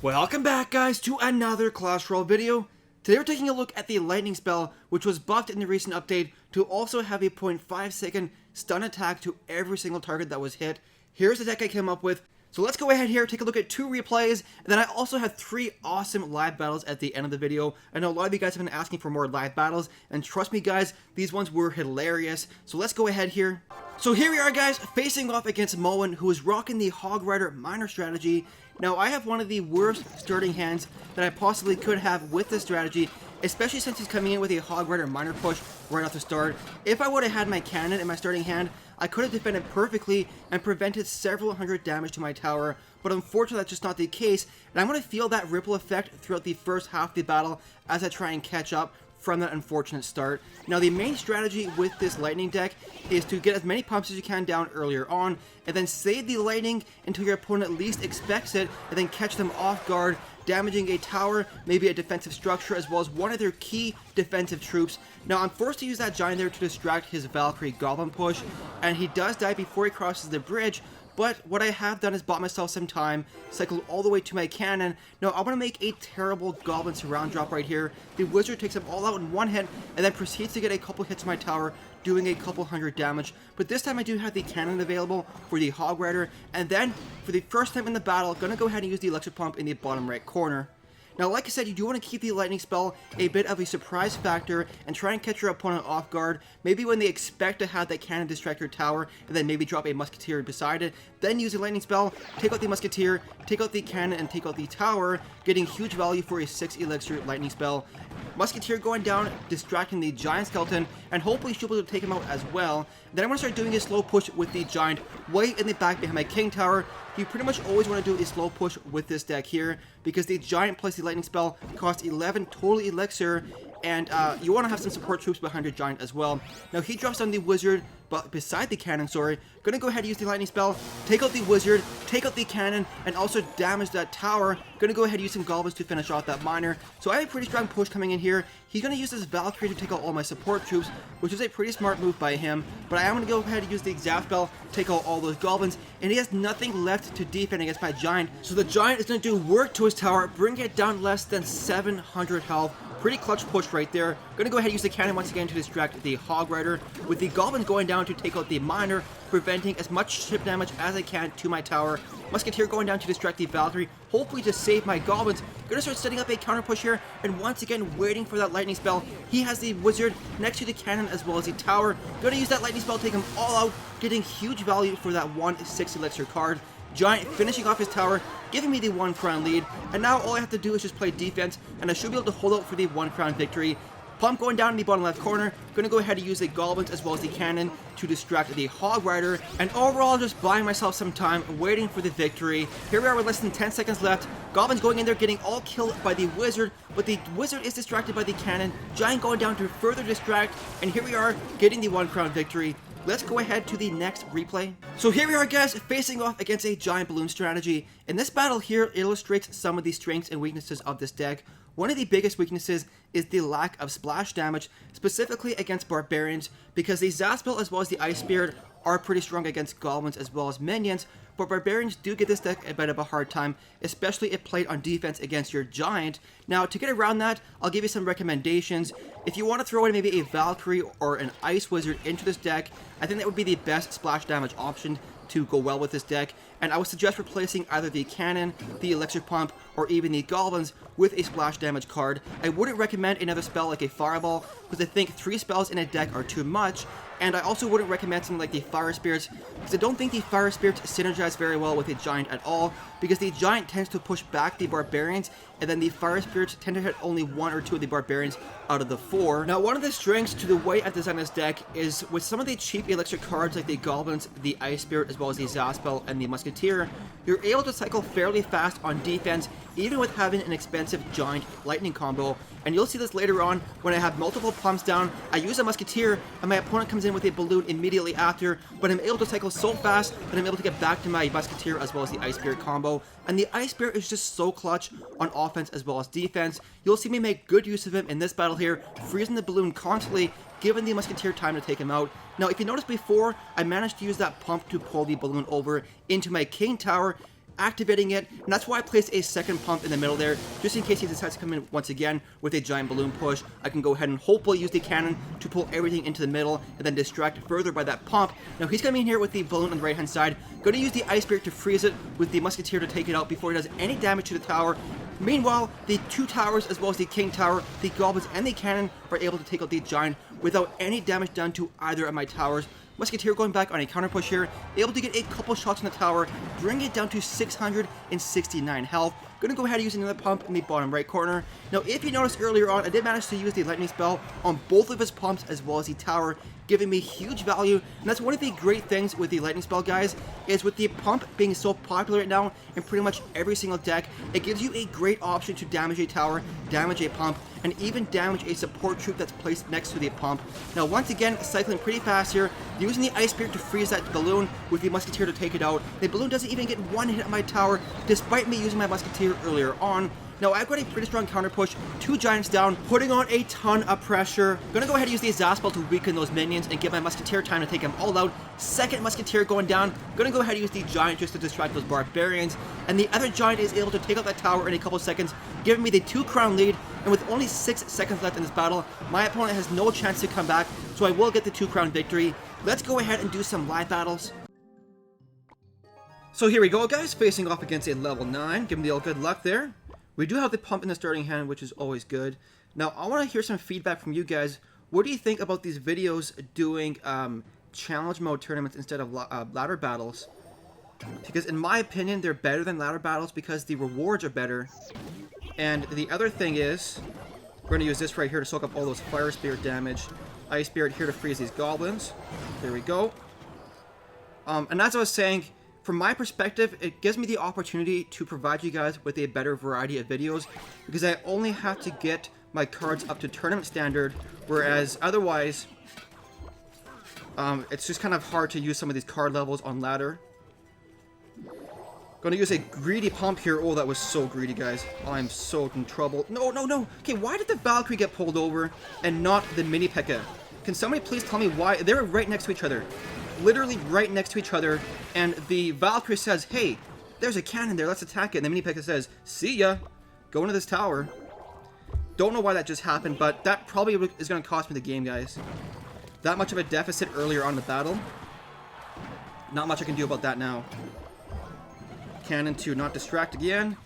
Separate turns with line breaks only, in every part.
Welcome back, guys, to another Clash Royale video. Today we're taking a look at the lightning spell, which was buffed in the recent update to also have a 0.5 second stun attack to every single target that was hit. Here's the deck I came up with. So let's go ahead here, take a look at 2 replays, and then I also had 3 awesome live battles at the end of the video. I know a lot of you guys have been asking for more live battles, and trust me guys, these ones were hilarious. So let's go ahead here. So here we are, guys, facing off against Moen, who is rocking the Hog Rider minor strategy. Now I have one of the worst starting hands that I possibly could have with this strategy, especially since he's coming in with a Hog Rider minor push right off the start. If I would have had my cannon in my starting hand, I could have defended perfectly and prevented several hundred damage to my tower, but unfortunately that's just not the case, and I'm going to feel that ripple effect throughout the first half of the battle as I try and catch up from that unfortunate start. Now the main strategy with this lightning deck is to get as many pumps as you can down earlier on, and then save the lightning until your opponent least expects it, and then catch them off guard, damaging a tower, maybe a defensive structure, as well as one of their key defensive troops. Now I'm forced to use that giant there to distract his Valkyrie Goblin push, and he does die before he crosses the bridge. But what I have done is bought myself some time, cycled all the way to my cannon. Now I'm going to make a terrible Goblin surround drop right here. The wizard takes them all out in one hit, and then proceeds to get a couple hits to my tower, doing a couple hundred damage. But this time I do have the cannon available for the Hog Rider, and then for the first time in the battle, going to go ahead and use the electric pump in the bottom right corner. Now, like I said, you do want to keep the lightning spell a bit of a surprise factor and try and catch your opponent off guard. Maybe when they expect to have that cannon distract your tower, and then maybe drop a musketeer beside it. Then use the lightning spell, take out the musketeer, take out the cannon, and take out the tower, getting huge value for a 6 elixir lightning spell. Musketeer going down, distracting the giant skeleton, and hopefully she'll be able to take him out as well. Then I'm going to start doing a slow push with the giant way in the back behind my king tower. You pretty much always want to do a slow push with this deck here, because the giant plus the lightning spell costs 11 total elixir, and you want to have some support troops behind your giant as well. Now he drops down the wizard, but beside the cannon, sorry. Gonna go ahead and use the lightning spell, take out the wizard, take out the cannon, and also damage that tower. Gonna go ahead and use some goblins to finish off that miner. So I have a pretty strong push coming in here. He's gonna use this Valkyrie to take out all my support troops, which is a pretty smart move by him. But I am gonna go ahead and use the Zap spell, take out all those goblins, and he has nothing left to defend against my giant. So the giant is gonna do work to his tower, bring it down less than 700 health. Pretty clutch push right there. Gonna go ahead and use the cannon once again to distract the Hog Rider, with the goblins going down to take out the miner, preventing as much chip damage as I can to my tower. Musketeer going down to distract the Valkyrie, hopefully to save my goblins. Gonna start setting up a counter push here, and once again waiting for that lightning spell. He has the wizard next to the cannon as well as the tower. Gonna use that lightning spell to take him all out, getting huge value for that 1 6 elixir card. Giant finishing off his tower, giving me the 1 crown lead, and now all I have to do is just play defense, and I should be able to hold out for the 1 crown victory. Pump going down in the bottom left corner. Gonna go ahead and use the goblins as well as the cannon to distract the Hog Rider, and overall just buying myself some time, waiting for the victory. Here we are with less than 10 seconds left. Goblins going in there, getting all killed by the wizard, but the wizard is distracted by the cannon. Giant going down to further distract, and here we are getting the 1 crown victory. Let's go ahead to the next replay. So here we are, guys, facing off against a giant balloon strategy. And this battle here illustrates some of the strengths and weaknesses of this deck. One of the biggest weaknesses is the lack of splash damage, specifically against barbarians, because the Zaspel as well as the Ice Spirit are pretty strong against goblins as well as minions, but barbarians do give this deck a bit of a hard time, especially if played on defense against your giant. Now, to get around that, I'll give you some recommendations. If you want to throw in maybe a Valkyrie or an Ice Wizard into this deck, I think that would be the best splash damage option to go well with this deck, and I would suggest replacing either the cannon, the elixir pump, or even the goblins with a splash damage card. I wouldn't recommend another spell like a fireball, because I think 3 spells in a deck are too much, and I also wouldn't recommend something like the fire spirits, because I don't think the fire spirits synergize very well with a giant at all, because the giant tends to push back the barbarians, and then the fire spirits tend to hit only 1 or 2 of the barbarians out of the 4. Now, one of the strengths to the way I designed this deck is with some of the cheap elixir cards like the goblins, the Ice Spirit, as well as the Zaspel and the Musketeer, you're able to cycle fairly fast on defense, even with having an expensive giant lightning combo. And you'll see this later on when I have multiple pumps down. I use a Musketeer, and my opponent comes in with a balloon immediately after, but I'm able to cycle so fast that I'm able to get back to my Musketeer as well as the Ice Spirit combo. And the Ice Spirit is just so clutch on offense as well as defense. You'll see me make good use of him in this battle here, freezing the balloon constantly, giving the Musketeer time to take him out. Now, if you noticed before, I managed to use that pump to pull the balloon over into my King Tower, activating it, and that's why I placed a second pump in the middle there, just in case he decides to come in once again with a giant balloon push. I can go ahead and hopefully use the cannon to pull everything into the middle and then distract further by that pump. Now he's coming in here with the balloon on the right hand side, going to use the Ice Spirit to freeze it with the Musketeer to take it out before he does any damage to the tower. Meanwhile, the two towers, as well as the King Tower, the Goblins, and the Cannon are able to take out the Giant without any damage done to either of my towers. Musketeer going back on a counter push here, able to get a couple shots on the tower, bring it down to 669 health. Gonna go ahead and use another pump in the bottom right corner. Now, if you noticed earlier on, I did manage to use the lightning spell on both of his pumps as well as the tower, giving me huge value. And that's one of the great things with the lightning spell, guys, is with the pump being so popular right now in pretty much every single deck, it gives you a great option to damage a tower, damage a pump, and even damage a support troop that's placed next to the pump. Now, once again, cycling pretty fast here, using the Ice Spirit to freeze that balloon with the Musketeer to take it out. The balloon doesn't even get one hit on my tower, despite me using my Musketeer earlier on. Now, I've got a pretty strong counter push, two Giants down, putting on a ton of pressure. Gonna go ahead and use the Exhaust to weaken those minions and give my Musketeer time to take them all out. Second Musketeer going down. Gonna go ahead and use the Giant just to distract those Barbarians. And the other Giant is able to take out that tower in a couple seconds, giving me the 2-crown lead. And with only 6 seconds left in this battle, my opponent has no chance to come back, so I will get the 2-crown victory. Let's go ahead and do some live battles. So here we go, guys, facing off against a level 9. Give him the old good luck there. We do have the pump in the starting hand, which is always good. Now, I want to hear some feedback from you guys. What do you think about these videos doing challenge mode tournaments instead of ladder battles? Because in my opinion, they're better than ladder battles because the rewards are better. And the other thing is, we're going to use this right here to soak up all those Fire Spirit damage. Ice Spirit here to freeze these Goblins. There we go. And as I was saying, from my perspective, it gives me the opportunity to provide you guys with a better variety of videos because I only have to get my cards up to tournament standard, whereas otherwise, it's just kind of hard to use some of these card levels on ladder. Going to use a greedy pump here. Oh, that was so greedy, guys. I'm so in trouble. No, no, no. Okay, why did the Valkyrie get pulled over and not the Mini P.E.K.K.A? Can somebody please tell me why? They're right next to each other. Literally right next to each other, and the Valkyrie says, hey, there's a cannon there, let's attack it, and the Mini P.E.K.K.A says, see ya, go into this tower. Don't know why that just happened, but that probably is going to cost me the game, guys. That much of a deficit earlier on in the battle. Not much I can do about that now. Cannon to not distract again.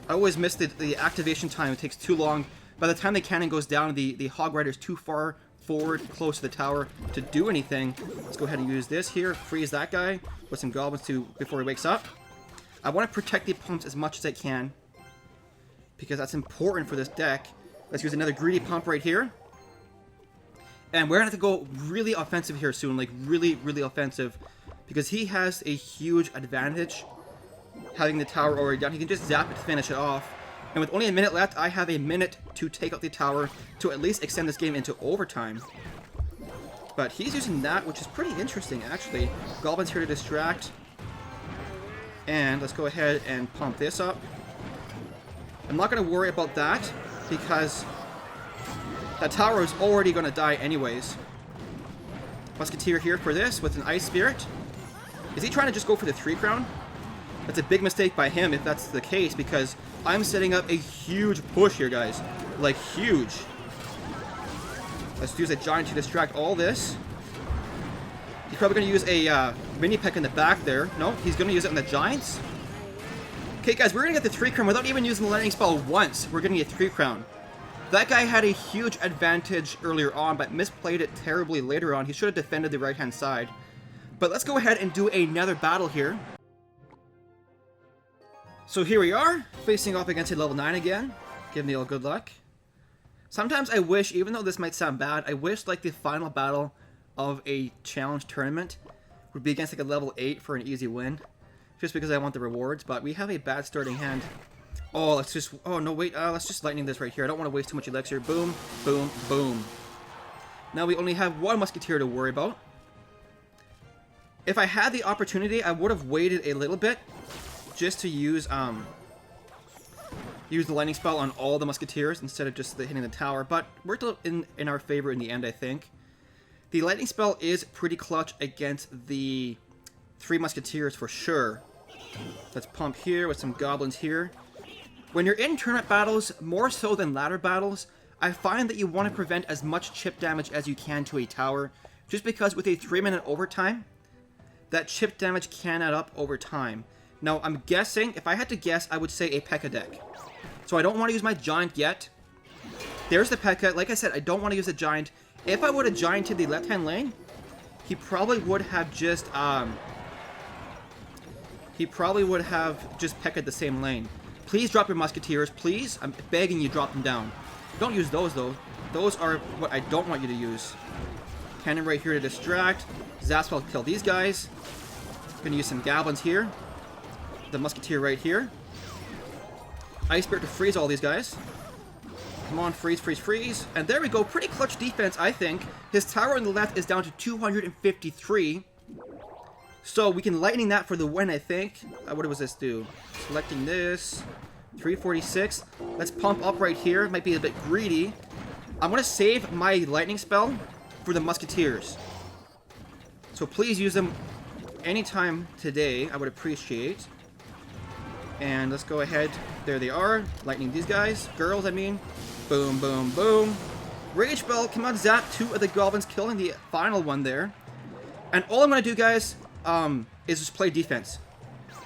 I always miss the activation time, it takes too long. By the time the cannon goes down, the Hog Rider is too far forward, close to the tower to do anything. Let's go ahead and use this here, freeze that guy with some Goblins before he wakes up. I want to protect the pumps as much as I can because that's important for this deck. Let's use another greedy pump right here. And we're going to have to go really offensive here soon, like really, really offensive, because he has a huge advantage having the tower already down. He can just zap it to finish it off. And with only a minute left, I have a minute to take out the tower to at least extend this game into overtime. But he's using that, which is pretty interesting, actually. Goblins here to distract. And let's go ahead and pump this up. I'm not going to worry about that, because that tower is already going to die anyways. Musketeer here for this with an Ice Spirit. Is he trying to just go for the 3-crown? That's a big mistake by him if that's the case, because I'm setting up a huge push here, guys. Like, huge. Let's use a Giant to distract all this. He's probably going to use a Mini P.E.K.K.A in the back there. No, he's going to use it on the Giants. Okay, guys, we're going to get the 3-crown without even using the lightning spell once. We're getting a 3-crown. That guy had a huge advantage earlier on, but misplayed it terribly later on. He should have defended the right-hand side. But let's go ahead and do another battle here. So here we are, facing off against a level 9 again. Give me all good luck. Sometimes I wish, even though this might sound bad, I wish like the final battle of a challenge tournament would be against like a level 8 for an easy win. Just because I want the rewards, but we have a bad starting hand. Oh, let's just, oh no wait, let's just lightning this right here. I don't want to waste too much elixir. Boom, boom, boom. Now we only have one Musketeer to worry about. If I had the opportunity, I would have waited a little bit just to use the lightning spell on all the Musketeers instead of just hitting the tower, but worked out in our favor in the end, I think. The lightning spell is pretty clutch against the 3 Musketeers for sure. Let's pump here with some goblins here. When you're in tournament battles, more so than ladder battles, I find that you want to prevent as much chip damage as you can to a tower, just because with a 3-minute overtime, that chip damage can add up over time. Now, I'm guessing, if I had to guess, I would say a P.E.K.K.A deck. So I don't want to use my Giant yet. There's the P.E.K.K.A. Like I said, I don't want to use the Giant. If I would have Gianted the left-hand lane, he probably would have just, P.E.K.Ka'd the same lane. Please drop your Musketeers, please. I'm begging you, drop them down. Don't use those, though. Those are what I don't want you to use. Cannon right here to distract. Zaspel kill these guys. Gonna use some Goblins here. The Musketeer right here. Ice Spirit to freeze all these guys. Come on, freeze, freeze, freeze. And there we go. Pretty clutch defense, I think. His tower on the left is down to 253. So we can lightning that for the win, I think. What does this do? Selecting this. 346. Let's pump up right here. Might be a bit greedy. I'm going to save my lightning spell for the Musketeers. So please use them anytime today. I would appreciate. And let's go ahead. There they are. Lightning these guys. Girls, I mean. Boom, boom, boom. Rage Spell. Come on, zap 2 of the Goblins, killing the final one there. And all I'm going to do, guys, is just play defense.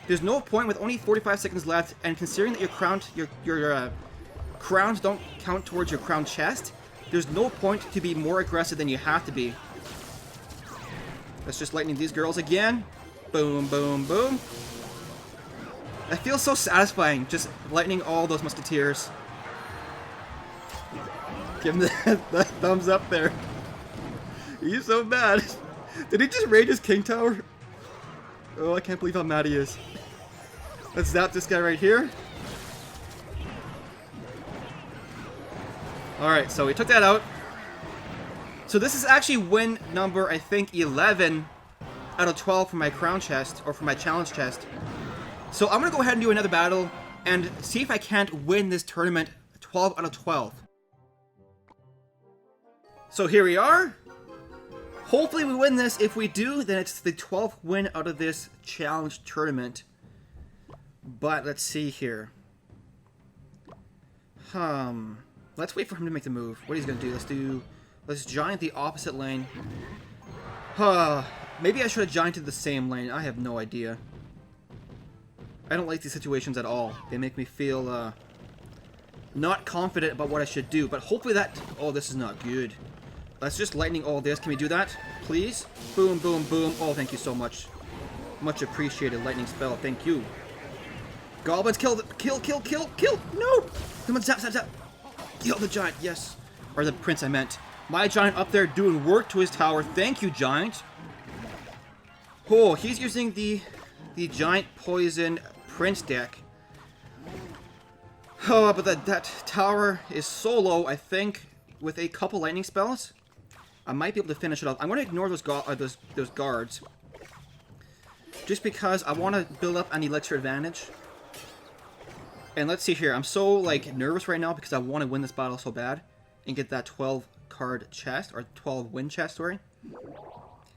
There's no point with only 45 seconds left, and considering that your crowns don't count towards your crown chest, there's no point to be more aggressive than you have to be. Let's just lightning these girls again. Boom, boom, boom. It feels so satisfying, just lightning all those Musketeers. Give him the thumbs up there. He's so mad. Did he just raid his King Tower? Oh, I can't believe how mad he is. Let's zap this guy right here. Alright, so we took that out. So this is actually win number, I think, 11 out of 12 for my crown chest, or for my challenge chest. So I'm going to go ahead and do another battle, and see if I can't win this tournament 12 out of 12. So here we are. Hopefully we win this. If we do, then it's the 12th win out of this challenge tournament. But let's see here. Let's wait for him to make the move. What he's gonna do? Let's giant the opposite lane. Maybe I should have gianted the same lane. I have no idea. I don't like these situations at all. They make me feel not confident about what I should do. But hopefully that. Oh, this is not good. Let's just lightning all this. Can we do that, please? Boom, boom, boom. Oh, thank you so much. Much appreciated lightning spell. Thank you. Goblins, kill. No! Come on, zap, zap, zap. Kill the giant, yes. Or the prince, I meant. My giant up there doing work to his tower. Thank you, giant. Oh, he's using the giant poison prince deck. Oh, but that tower is so low, I think, with a couple lightning spells, I might be able to finish it off. I'm going to ignore those guards. Just because I want to build up an elixir advantage. And let's see here. I'm so, like, nervous right now because I want to win this battle so bad. And get that 12 card chest, or 12 win chest, sorry.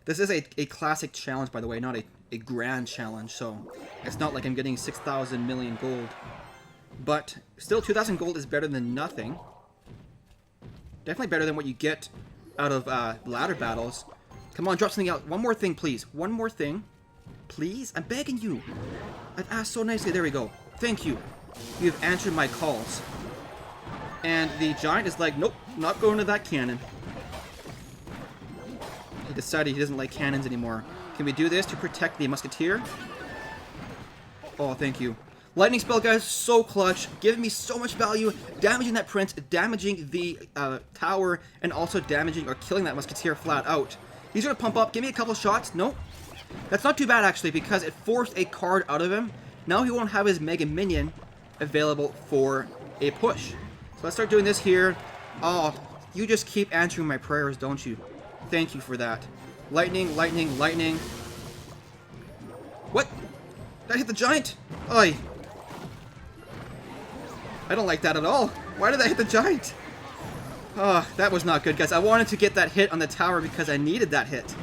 This is a classic challenge, by the way, not a grand challenge. So, it's not like I'm getting 6,000 million gold. But, still 2,000 gold is better than nothing. Definitely better than what you get out of ladder battles. Come on, drop something out. One more thing, please. One more thing. Please? I'm begging you. I've asked so nicely. There we go. Thank you. You've answered my calls. And the giant is like, nope, not going to that cannon. He decided he doesn't like cannons anymore. Can we do this to protect the musketeer? Oh, thank you. Lightning spell, guys, so clutch, giving me so much value, damaging that prince, damaging the tower, and also damaging or killing that musketeer flat out. He's going to pump up, give me a couple shots. Nope. That's not too bad, actually, because it forced a card out of him. Now he won't have his Mega Minion available for a push. So let's start doing this here. Oh, you just keep answering my prayers, don't you? Thank you for that. Lightning, lightning, lightning. What? Did I hit the giant? Oi. I don't like that at all. Why did I hit the giant? Oh, that was not good, guys. I wanted to get that hit on the tower because I needed that hit.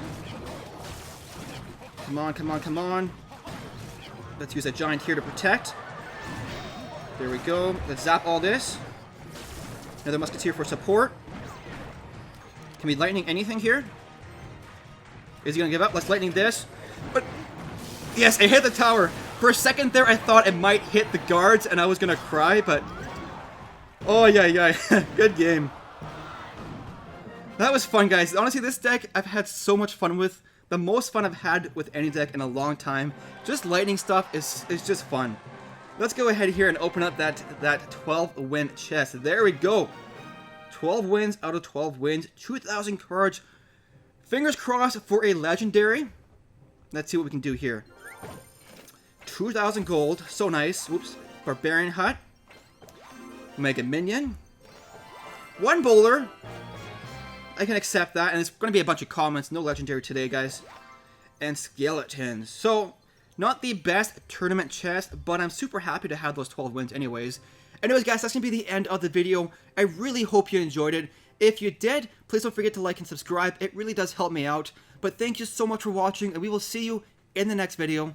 Come on, come on, come on. Let's use a giant here to protect. There we go. Let's zap all this. Another musketeer for support. Can we lightning anything here? Is he gonna give up? Let's lightning this. But yes, I hit the tower. For a second there, I thought it might hit the guards and I was gonna cry, but oh yeah. Good game. That was fun, guys. Honestly, this deck I've had so much fun with. The most fun I've had with any deck in a long time. Just lightning stuff is just fun. Let's go ahead here and open up that 12-win chest. There we go. 12 wins out of 12 wins. 2,000 cards. Fingers crossed for a legendary. Let's see what we can do here. 2,000 gold. So nice. Oops. Barbarian Hut. Mega Minion. 1 bowler. I can accept that. And it's going to be a bunch of comments. No legendary today, guys. And skeletons. So, not the best tournament chest, but I'm super happy to have those 12 wins anyways. Anyways, guys, that's going to be the end of the video. I really hope you enjoyed it. If you did, please don't forget to like and subscribe. It really does help me out. But thank you so much for watching, and we will see you in the next video.